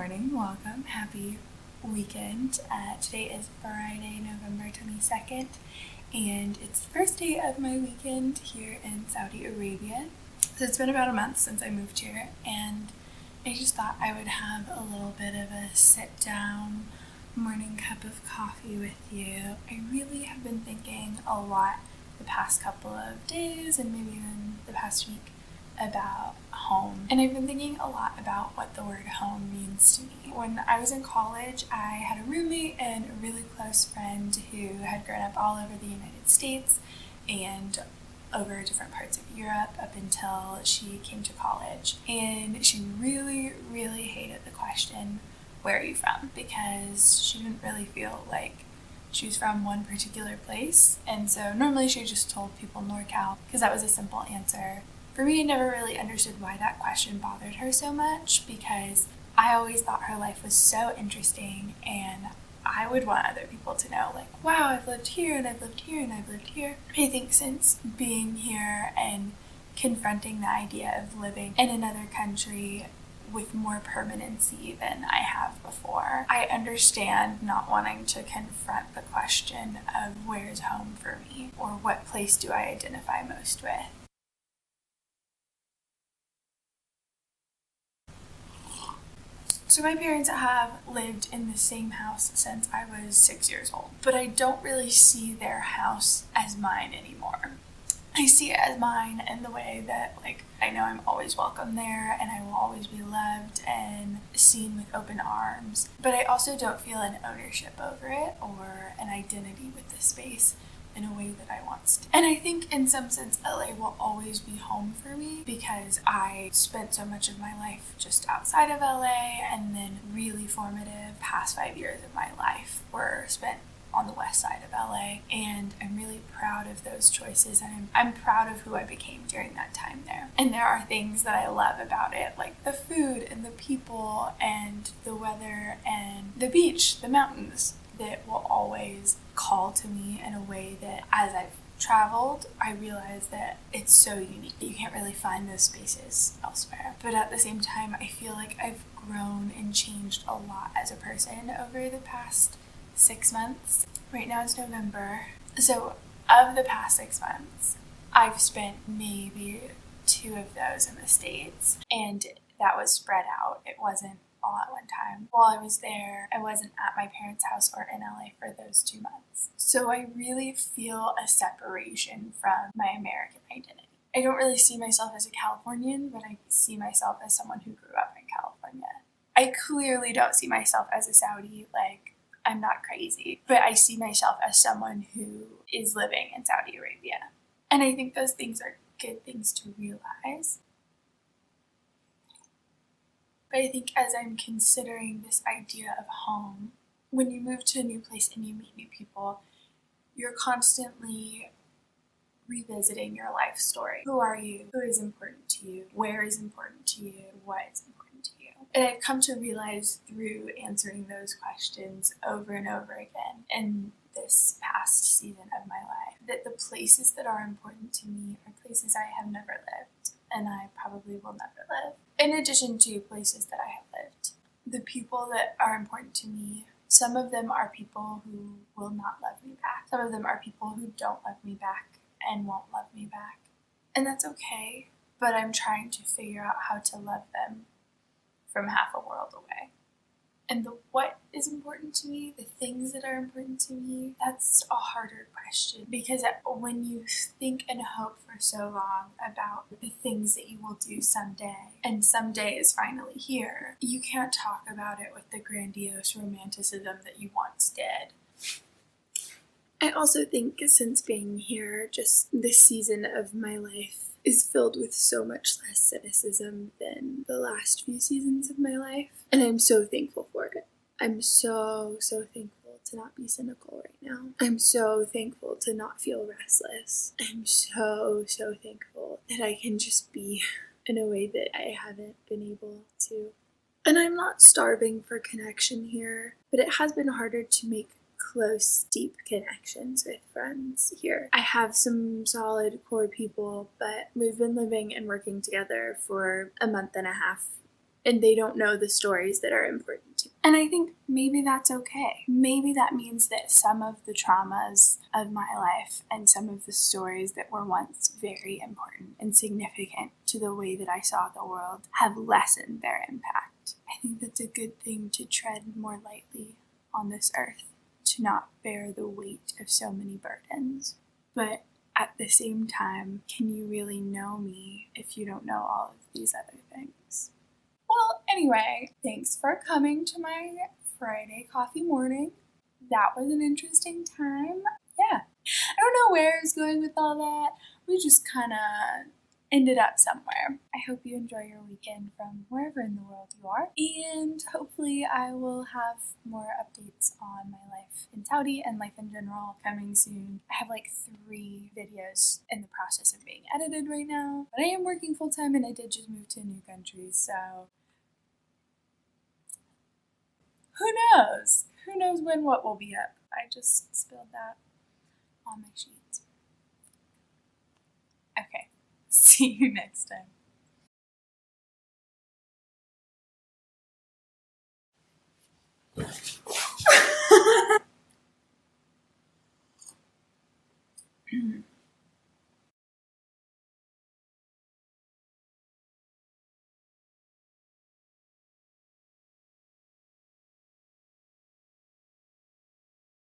morning, welcome, happy weekend. Today is Friday, November 22nd, and it's the first day of my weekend here in Saudi Arabia. So it's been about a month since I moved here, and I just thought I would have a little bit of a sit-down morning cup of coffee with you. I really have been thinking a lot the past couple of days and maybe even the past week about home. And I've been thinking a lot about what the word home means to me. When I was in college, I had a roommate and a really close friend who had grown up all over the United States and over different parts of Europe up until she came to college. And she really, really hated the question, where are you from? Because she didn't really feel like she was from one particular place. And so normally she just told people NorCal because that was a simple answer. For me, I never really understood why that question bothered her so much, because I always thought her life was so interesting and I would want other people to know, like, wow, I've lived here and I've lived here and I've lived here. I think since being here and confronting the idea of living in another country with more permanency than I have before, I understand not wanting to confront the question of where's home for me or what place do I identify most with. So my parents have lived in the same house since I was 6 years old, but I don't really see their house as mine anymore. I see it as mine in the way that, like, I know I'm always welcome there and I will always be loved and seen with open arms, but I also don't feel an ownership over it or an identity with the space in a way that I want to. And I think in some sense LA will always be home for me because I spent so much of my life just outside of LA, and then really formative past 5 years of my life were spent on the west side of LA, and I'm really proud of those choices, and I'm proud of who I became during that time there. And there are things that I love about it, like the food and the people and the weather and the beach, the mountains, that will always call to me in a way that as I've traveled, I realize that it's so unique. You can't really find those spaces elsewhere. But at the same time, I feel like I've grown and changed a lot as a person over the past 6 months. Right now it's November. So of the past 6 months, I've spent maybe 2 of those in the States, and that was spread out. It wasn't all at one time. While I was there, I wasn't at my parents' house or in LA for those 2 months. So I really feel a separation from my American identity. I don't really see myself as a Californian, but I see myself as someone who grew up in California. I clearly don't see myself as a Saudi, like, I'm not crazy, but I see myself as someone who is living in Saudi Arabia. And I think those things are good things to realize. But I think as I'm considering this idea of home, when you move to a new place and you meet new people, you're constantly revisiting your life story. Who are you? Who is important to you? Where is important to you? What is important to you? And I've come to realize through answering those questions over and over again in this past season of my life that the places that are important to me are places I have never lived and I probably will never live. In addition to places that I have lived, the people that are important to me, some of them are people who will not love me back. Some of them are people who don't love me back and won't love me back. And that's okay, but I'm trying to figure out how to love them from half a world away. And the what is important to me, the things that are important to me, that's a harder question, because when you think and hope for so long about the things that you will do someday, and someday is finally here, you can't talk about it with the grandiose romanticism that you once did. I also think since being here, just this season of my life is filled with so much less cynicism than the last few seasons of my life. And I'm so thankful for it. I'm so thankful to not be cynical right now. I'm so thankful to not feel restless. I'm so thankful that I can just be in a way that I haven't been able to. And I'm not starving for connection here, but it has been harder to make close, deep connections with friends here. I have some solid core people, but we've been living and working together for a month and a half and they don't know the stories that are important to me. And I think maybe that's okay. Maybe that means that some of the traumas of my life and some of the stories that were once very important and significant to the way that I saw the world have lessened their impact. I think that's a good thing to tread more lightly on this earth, to not bear the weight of so many burdens. But at the same time, can you really know me if you don't know all of these other things? Well, anyway, thanks for coming to my Friday coffee morning. That was an interesting time. Yeah, I don't know where I was going with all that. We just kind of ended up somewhere. I hope you enjoy your weekend from wherever in the world you are, and hopefully I will have more updates on my life in Saudi and life in general coming soon. I have like 3 videos in the process of being edited right now, but I am working full time and I did just move to a new country, so who knows? Who knows when what will be up? I just spilled that on my sheets. Okay, see you next time.